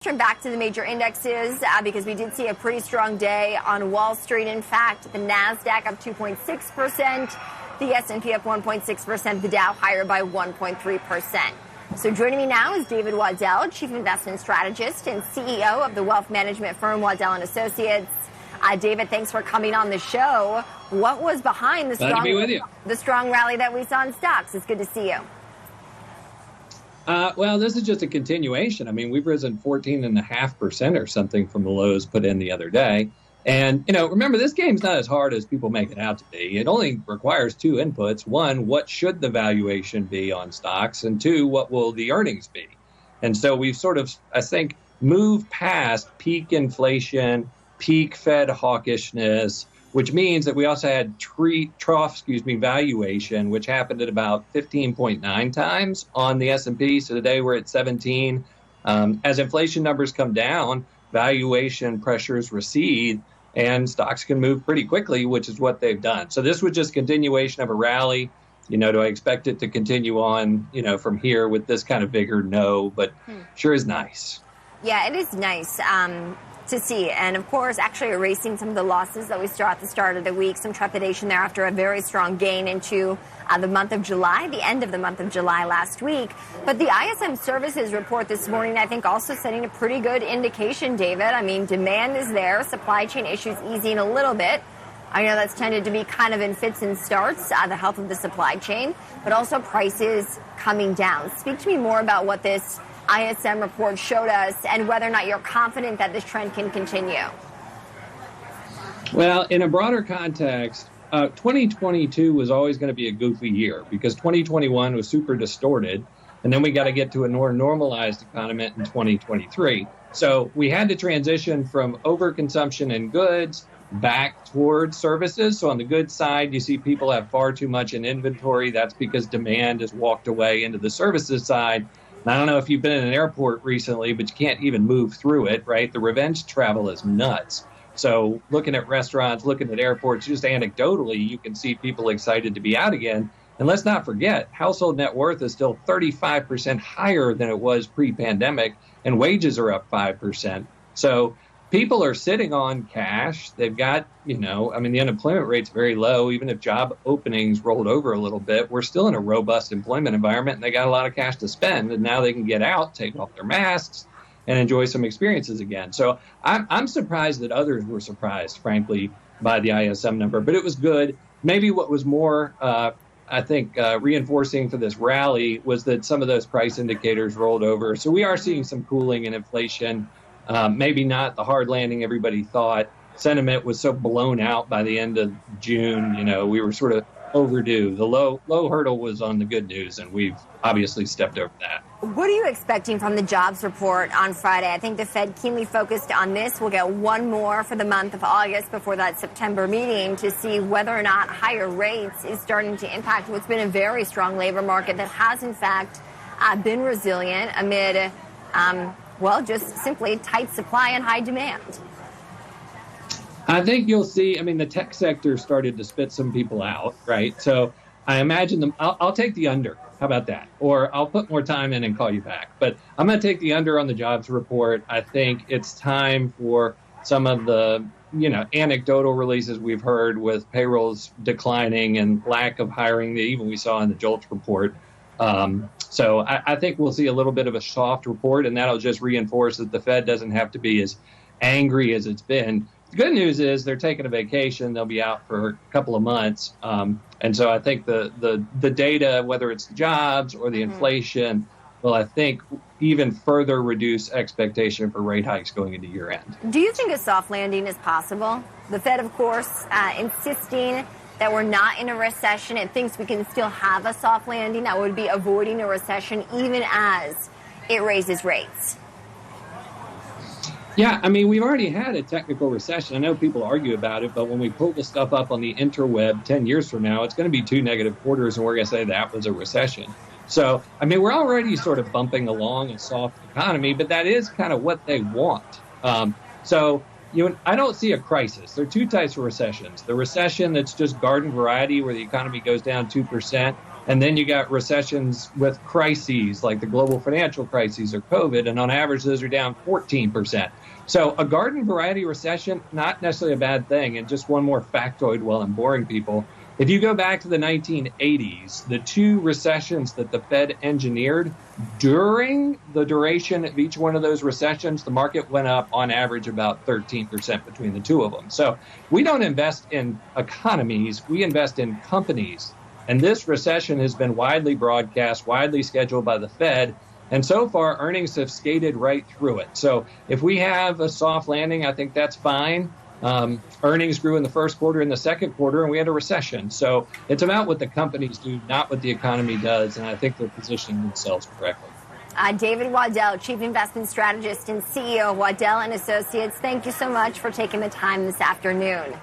Turn back to the major indexes because we did see a pretty strong day on Wall Street. In fact, the Nasdaq up 2.6%, the S&P up 1.6%, the Dow higher by 1.3%. So joining me now is David Waddell, Chief Investment Strategist and CEO of the wealth management firm Waddell and Associates. David, thanks for coming on the show. What was behind the strong rally that we saw in stocks? It's good to see you. Well, this is just a continuation. I mean, we've risen 14.5% or something from the lows put in the other day. And, remember, this game's not as hard as people make it out to be. It only requires two inputs. One, what should the valuation be on stocks? And two, what will the earnings be? And so we've sort of, I think, moved past peak inflation, peak Fed hawkishness, which means that we also had trough valuation, which happened at about 15.9 times on the S&P. So today we're at 17. As inflation numbers come down, valuation pressures recede, and stocks can move pretty quickly, which is what they've done. So this was just continuation of a rally. Do I expect it to continue on, from here with this kind of vigor? No, but sure is nice. Yeah, it is nice to see. And of course, actually erasing some of the losses that we saw at the start of the week, some trepidation there after a very strong gain into the month of July, the end of the month of July last week. But the ISM services report this morning, I think, also setting a pretty good indication, David. I mean, demand is there, supply chain issues easing a little bit. I know that's tended to be kind of in fits and starts, the health of the supply chain, but also prices coming down. Speak to me more about what this ISM report showed us and whether or not you're confident that this trend can continue. Well, in a broader context, 2022 was always going to be a goofy year because 2021 was super distorted. And then we got to get to a more normalized economy in 2023. So we had to transition from overconsumption in goods back towards services. So on the goods side, you see people have far too much in inventory. That's because demand has walked away into the services side. I don't know if you've been in an airport recently, but you can't even move through it, right? The revenge travel is nuts. So looking at restaurants, looking at airports, just anecdotally, you can see people excited to be out again. And let's not forget, household net worth is still 35% higher than it was pre-pandemic, and wages are up 5%. So people are sitting on cash. They've got, the unemployment rate's very low. Even if job openings rolled over a little bit, we're still in a robust employment environment, and they got a lot of cash to spend. And now they can get out, take off their masks, and enjoy some experiences again. So I'm surprised that others were surprised, frankly, by the ISM number. But it was good. Maybe what was more, reinforcing for this rally was that some of those price indicators rolled over. So we are seeing some cooling in inflation. Maybe not the hard landing everybody thought. Sentiment was so blown out by the end of June. We were sort of overdue. The low hurdle was on the good news, and we've obviously stepped over that. What are you expecting from the jobs report on Friday? I think the Fed keenly focused on this. We'll get one more for the month of August before that September meeting to see whether or not higher rates is starting to impact what's been a very strong labor market that has, in fact, been resilient amid just simply tight supply and high demand. I think you'll see, the tech sector started to spit some people out, right? So I imagine I'll take the under. How about that? Or I'll put more time in and call you back. But I'm going to take the under on the jobs report. I think it's time for some of the, anecdotal releases we've heard with payrolls declining and lack of hiring that even we saw in the JOLTS report. So I think we'll see a little bit of a soft report, and that'll just reinforce that the Fed doesn't have to be as angry as it's been. The good news is they're taking a vacation. They'll be out for a couple of months. And so I think the data, whether it's the jobs or the inflation, will, I think, even further reduce expectation for rate hikes going into year end. Do you think a soft landing is possible? The Fed, of course, insisting that we're not in a recession. It thinks we can still have a soft landing. That would be avoiding a recession even as it raises rates. Yeah, we've already had a technical recession. I know people argue about it, but when we pull the stuff up on the interweb 10 years from now, it's going to be 2 negative quarters, and we're going to say that was a recession. So, we're already sort of bumping along a soft economy, but that is kind of what they want. I don't see a crisis. There are two types of recessions. The recession that's just garden variety, where the economy goes down 2%, And then you got recessions with crises like the global financial crises or COVID, and on average, those are down 14%. So a garden variety recession, not necessarily a bad thing. And just one more factoid while I'm boring people. If you go back to the 1980s, the two recessions that the Fed engineered, during the duration of each one of those recessions, the market went up on average about 13% between the two of them. So we don't invest in economies, we invest in companies. And this recession has been widely broadcast, widely scheduled by the Fed. And so far, earnings have skated right through it. So if we have a soft landing, I think that's fine. Earnings grew in the first quarter and the second quarter, and we had a recession. So it's about what the companies do, not what the economy does. And I think they're positioning themselves correctly. David Waddell, Chief Investment Strategist and CEO of Waddell & Associates, thank you so much for taking the time this afternoon.